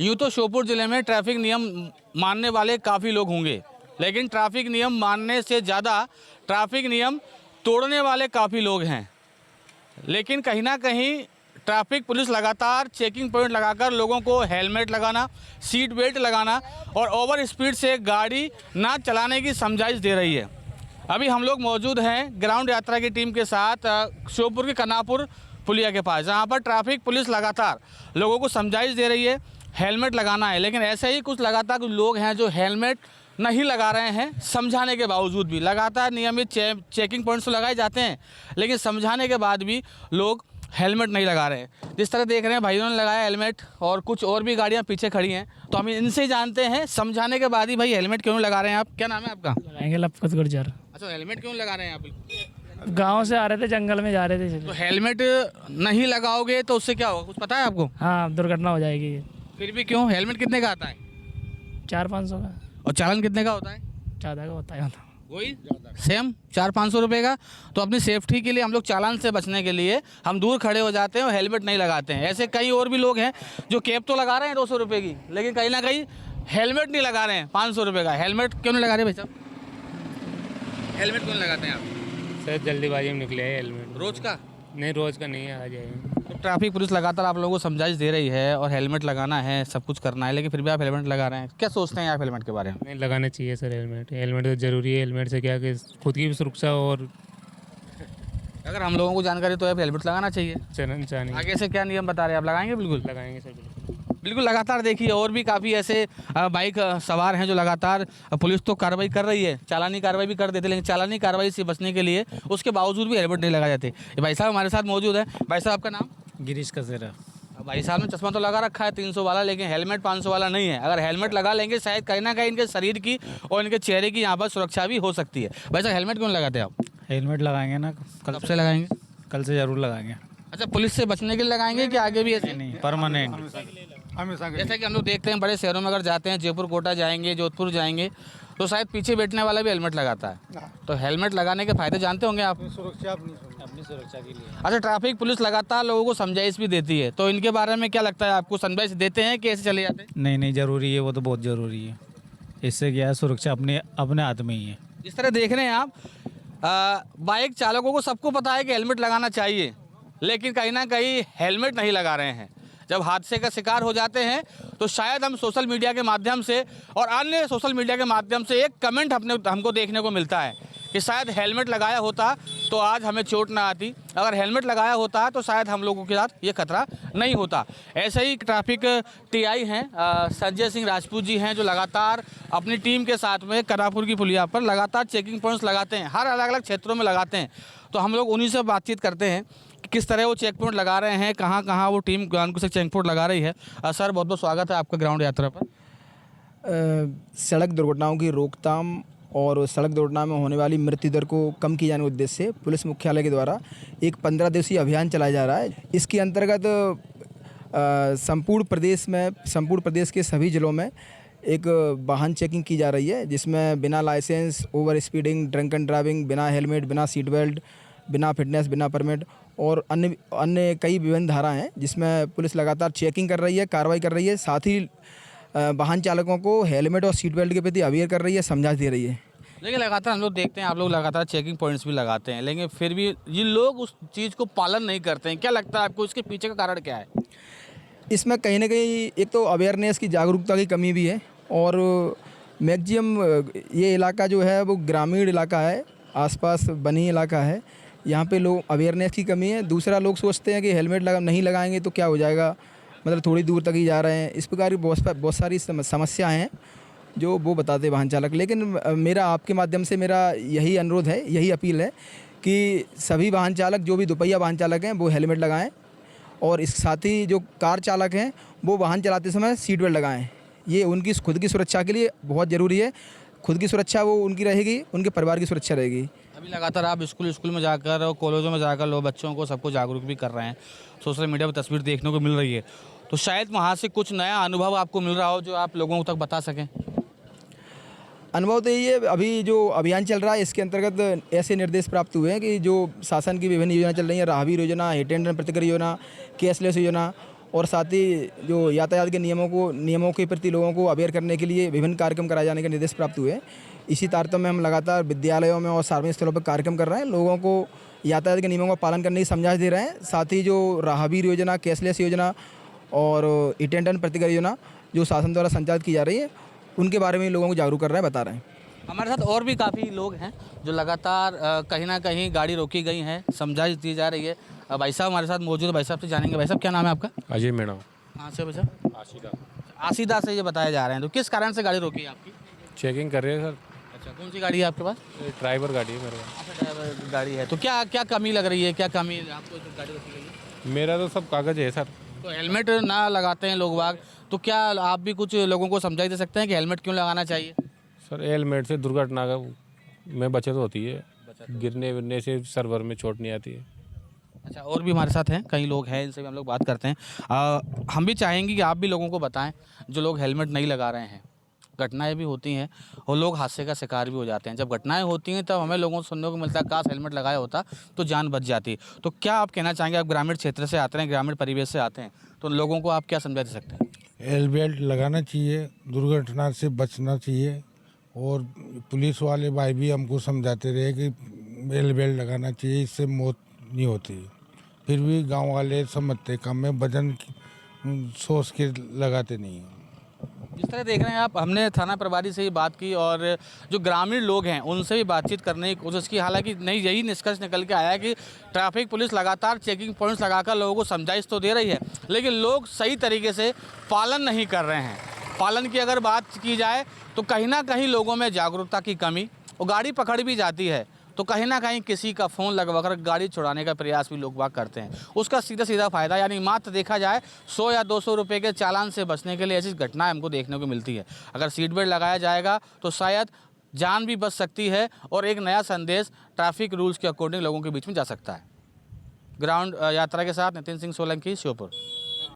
यूँ तो श्योपुर ज़िले में ट्रैफिक नियम मानने वाले काफ़ी लोग होंगे, लेकिन ट्रैफिक नियम मानने से ज़्यादा ट्रैफिक नियम तोड़ने वाले काफ़ी लोग हैं। लेकिन कहीं ना कहीं ट्रैफिक पुलिस लगातार चेकिंग पॉइंट लगाकर लोगों को हेलमेट लगाना, सीट बेल्ट लगाना और ओवर स्पीड से गाड़ी ना चलाने की समझाइश दे रही है। अभी हम लोग मौजूद हैं ग्राउंड यात्रा की टीम के साथ श्योपुर के कनापुर पुलिया के पास, जहां पर ट्रैफिक पुलिस लगातार लोगों को समझाइश दे रही है हेलमेट लगाना है। लेकिन ऐसे ही कुछ लगातार कुछ लोग हैं जो हेलमेट नहीं लगा रहे हैं, समझाने के बावजूद भी। लगातार नियमित चेकिंग पॉइंट्स तो लगाए जाते हैं, लेकिन समझाने के बाद भी लोग हेलमेट नहीं लगा रहे हैं। जिस तरह देख रहे हैं भाइयों ने लगाया हेलमेट और कुछ और भी गाड़ियां पीछे खड़ी हैं, तो हम इनसे जानते हैं समझाने के बाद ही भाई हेलमेट क्यों नहीं लगा रहे हैं आप। क्या नाम है आपका? लगाएंगे लपकत गुर्जर। अच्छा, हेलमेट क्यों लगा रहे हैं आप? गांव से आ रहे थे, जंगल में जा रहे थे। तो हेलमेट नहीं लगाओगे तो उससे क्या होगा, कुछ पता है आपको? हाँ, दुर्घटना हो जाएगी। फिर भी क्यों? हेलमेट कितने का आता है? 400-500 का। और चालान कितने का होता है? ज़्यादा का होता है। वही सेम 400-500 रुपये का। तो अपनी सेफ्टी के लिए हम लोग चालान से बचने के लिए हम दूर खड़े हो जाते हैं और हेलमेट नहीं लगाते हैं। ऐसे कई और भी लोग हैं जो कैप तो लगा रहे हैं 200 रुपये की, लेकिन कहीं ना कहीं हेलमेट नहीं लगा रहे हैं 500 रुपये का। हेलमेट क्यों नहीं लगा रहे भाई साहब? हेलमेट क्यों नहीं लगाते हैं आप? सर जल्दीबाजी में निकले है हेलमेट। रोज का? नहीं, रोज़ का नहीं है, आ जाएगा। तो ट्रैफिक पुलिस लगातार आप लोगों को समझाइश दे रही है और हेलमेट लगाना है, सब कुछ करना है, लेकिन फिर भी आप हेलमेट लगा रहे हैं। क्या सोचते हैं आप हेलमेट के बारे में? नहीं, लगाना चाहिए सर हेलमेट। हेलमेट तो ज़रूरी है। हेलमेट से क्या कि खुद की भी सुरक्षा और अगर हम लोगों को जानकारी तो है हेलमेट लगाना चाहिए। चलन चाहिए। आगे से क्या नियम बता रहे हैं आप? लगाएंगे? बिल्कुल लगाएंगे सर, बिल्कुल। बिल्कुल। लगातार देखिए और भी काफ़ी ऐसे बाइक सवार हैं जो लगातार पुलिस तो कार्रवाई कर रही है, चालानी कार्रवाई भी कर देते हैं, लेकिन चालानी कार्रवाई से बचने के लिए उसके बावजूद भी हेलमेट नहीं लगाए जाते। ये भाई साहब हमारे साथ मौजूद है। भाई साहब आपका नाम? गिरीश कसेरा। भाई साहब ने चश्मा तो लगा रखा है 300 वाला, लेकिन हेलमेट 500 वाला नहीं है। अगर हेलमेट लगा लेंगे शायद कहीं ना कहीं इनके शरीर की और इनके चेहरे की यहाँ पर सुरक्षा भी हो सकती है। भाई साहब हेलमेट क्यों लगाते हैं आप? हेलमेट लगाएंगे ना, कब से लगाएंगे? कल से ज़रूर लगाएंगे। अच्छा, पुलिस से बचने के लिए लगाएंगे कि आगे भी ऐसे? नहीं, परमानेंट। जैसा कि हम लोग देखते हैं बड़े शहरों में अगर जाते हैं, जयपुर कोटा जाएंगे, जोधपुर जाएंगे, तो शायद पीछे बैठने वाला भी हेलमेट लगाता है। तो हेलमेट लगाने के फायदे जानते होंगे आप? अपनी सुरक्षा के लिए। अच्छा, ट्रैफिक पुलिस लगातार लोगों को समझाइश भी देती है, तो इनके बारे में क्या लगता है आपको? समझाइश देते हैं कि ऐसे चले जाते हैं? नहीं, ज़रूरी है, वो तो बहुत ज़रूरी है। इससे क्या है, सुरक्षा अपने अपने हाथ में ही है। जिस तरह देख रहे हैं आप, बाइक चालकों को सबको पता है कि हेलमेट लगाना चाहिए, लेकिन कहीं ना कहीं हेलमेट नहीं लगा रहे हैं। जब हादसे का शिकार हो जाते हैं तो शायद हम सोशल मीडिया के माध्यम से और अन्य सोशल मीडिया के माध्यम से एक कमेंट हमको देखने को मिलता है कि शायद हेलमेट लगाया होता तो आज हमें चोट ना आती, अगर हेलमेट लगाया होता तो शायद हम लोगों के साथ ये खतरा नहीं होता। ऐसे ही ट्रैफिक टीआई हैं संजय सिंह राजपूत जी हैं, जो लगातार अपनी टीम के साथ में कनापुर की पुलिया पर लगातार चेकिंग पॉइंट्स लगाते हैं, हर अलग अलग क्षेत्रों में लगाते हैं। तो हम लोग उन्हीं से बातचीत करते हैं कि किस तरह वो चेक पॉइंट लगा रहे हैं, कहाँ कहाँ वो टीम ग्राउंड से चेक पॉइंट लगा रही है। सर बहुत बहुत स्वागत है आपका ग्राउंड यात्रा पर। सड़क दुर्घटनाओं की रोकथाम और सड़क दुर्घटना में होने वाली मृत्यु दर को कम किए जाने के उद्देश्य से पुलिस मुख्यालय के द्वारा एक 15 दिवसीय अभियान चलाया जा रहा है। इसके अंतर्गत संपूर्ण प्रदेश के सभी जिलों में एक वाहन चेकिंग की जा रही है, जिसमें बिना licence, over speeding, drunken driving, बिना हेलमेट, बिना सीट बेल्ट, बिना फिटनेस, बिना परमिट और अन्य कई विभिन्न धाराएँ हैं, जिसमें पुलिस लगातार चेकिंग कर रही है, कार्रवाई कर रही है। साथ ही वाहन चालकों को हेलमेट और सीट बेल्ट के प्रति अवेयर कर रही है, समझाइश दे रही है। लेकिन लगातार हम लोग देखते हैं आप लोग लगातार चेकिंग पॉइंट्स भी लगाते हैं, लेकिन फिर भी ये लोग उस चीज़ को पालन नहीं करते हैं। क्या लगता है आपको, इसके पीछे का कारण क्या है? इसमें कहीं ना कहीं एक तो अवेयरनेस की, जागरूकता की कमी भी है और मैक्सिमम ये इलाका जो है वो ग्रामीण इलाका है, आसपास बनी इलाका है, यहाँ पे लोग अवेयरनेस की कमी है। दूसरा, लोग सोचते हैं कि हेलमेट नहीं लगाएंगे तो क्या हो जाएगा, मतलब थोड़ी दूर तक ही जा रहे हैं। इस प्रकार की बहुत सारी समस्याएं हैं जो वो बताते वाहन चालक। लेकिन मेरा आपके माध्यम से मेरा यही अनुरोध है, यही अपील है कि सभी वाहन चालक, जो भी दोपहिया वाहन चालक हैं, वो हेलमेट लगाएं और इस साथ ही जो कार चालक हैं वो वाहन चलाते समय सीट बेल्ट लगाएं। ये उनकी खुद की सुरक्षा के लिए बहुत ज़रूरी है। खुद की सुरक्षा वो उनकी रहेगी, उनके परिवार की सुरक्षा रहेगी। अभी लगातार आप स्कूल में जाकर और कॉलेजों में जाकर लोग बच्चों को सबको जागरूक भी कर रहे हैं, सोशल मीडिया पर तस्वीर देखने को मिल रही है, तो शायद वहाँ से कुछ नया अनुभव आपको मिल रहा हो जो आप लोगों तक बता सकें। अनुभव तो ये अभी जो अभियान चल रहा है, इसके अंतर्गत ऐसे निर्देश प्राप्त हुए हैं कि जो शासन की विभिन्न योजना चल रही हैं, राहगीर योजना, हिट एंड रन प्रतिकर योजना, कैशलेस योजना और साथ ही जो यातायात के नियमों के प्रति लोगों को अवेयर करने के लिए विभिन्न कार्यक्रम कराए जाने के निर्देश प्राप्त हुए। इसी तारतम्य में हम लगातार विद्यालयों में और सार्वजनिक स्थलों पर कार्यक्रम कर रहे हैं, लोगों को यातायात के नियमों का पालन करने की समझाइश दे रहे हैं। साथ ही जो राहगीर योजना, कैशलेस योजना और अटेंडेंट प्रतिकर योजना जो शासन द्वारा संचालित की जा रही है, उनके बारे में लोगों को जागरूक कर रहे हैं, बता रहे हैं। हमारे साथ और भी काफ़ी लोग हैं जो लगातार कहीं ना कहीं गाड़ी रोकी गई हैं, समझाइश दी जा रही है। भाई साहब हमारे साथ मौजूद है, भाई साहब से जानेंगे। भाई साहब क्या नाम है आपका? अजय मीणा। कहाँ से भाई साहब? आशीदा। आसीदा से ये बताया जा रहे हैं, तो किस कारण से गाड़ी रोकी है आपकी? चेकिंग कर रहे हैं सर। अच्छा, कौन सी गाड़ी है आपके पास? ड्राइवर गाड़ी है मेरे पास। अच्छा, ड्राइवर गाड़ी है, तो क्या क्या कमी लग रही है, क्या कमी आपको जो गाड़ी रोकी गई है? मेरा तो सब कागज़ है सर। तो हेलमेट ना लगाते हैं लोग बाग, तो क्या आप भी कुछ लोगों को समझाई दे सकते हैं कि हेलमेट क्यों लगाना चाहिए? सर हेलमेट से दुर्घटना में बचत होती है, गिरने विरने से सर्वर में चोट नहीं आती है। अच्छा, और भी हमारे साथ हैं, कई लोग हैं, इनसे भी हम लोग बात करते हैं। हम भी चाहेंगे कि आप भी लोगों को बताएं जो लोग हेलमेट नहीं लगा रहे हैं। घटनाएं भी होती हैं और लोग हादसे का शिकार भी हो जाते हैं। जब घटनाएं होती हैं तब हमें लोगों से सुनने को मिलता है काश हेलमेट लगाया होता तो जान बच जाती। तो क्या आप कहना चाहेंगे, आप ग्रामीण क्षेत्र से आते हैं, ग्रामीण परिवेश से आते हैं, तो लोगों को आप क्या समझा दे सकते हैं? हेलमेट लगाना चाहिए, दुर्घटना से बचना चाहिए। और पुलिस वाले भाई भी हमको समझाते रहे कि हेलमेट लगाना चाहिए, इससे मौत नहीं होती। फिर भी गांव वाले समझते कम है, वजन सोच के लगाते नहीं हैं। जिस तरह देख रहे हैं आप, हमने थाना प्रभारी से ही बात की और जो ग्रामीण लोग हैं उनसे भी बातचीत करने की कोशिश की। हालांकि नहीं, यही निष्कर्ष निकल के आया कि ट्रैफिक पुलिस लगातार चेकिंग पॉइंट्स लगाकर लोगों को समझाइश तो दे रही है, लेकिन लोग सही तरीके से पालन नहीं कर रहे हैं। पालन की अगर बात की जाए तो कहीं ना कहीं लोगों में जागरूकता की कमी, और गाड़ी पकड़ भी जाती है तो कहीं ना कहीं किसी का फ़ोन लगवाकर गाड़ी छुड़ाने का प्रयास भी लोग बाग करते हैं। उसका सीधा सीधा फ़ायदा यानी मात्र देखा जाए 100 या 200 रुपये के चालान से बचने के लिए ऐसी घटनाएं हमको देखने को मिलती है। अगर सीट बेल्ट लगाया जाएगा तो शायद जान भी बच सकती है और एक नया संदेश ट्रैफिक रूल्स के अकॉर्डिंग लोगों के बीच में जा सकता है। ग्राउंड यात्रा के साथ नितिन सिंह सोलंकी, श्योपुर।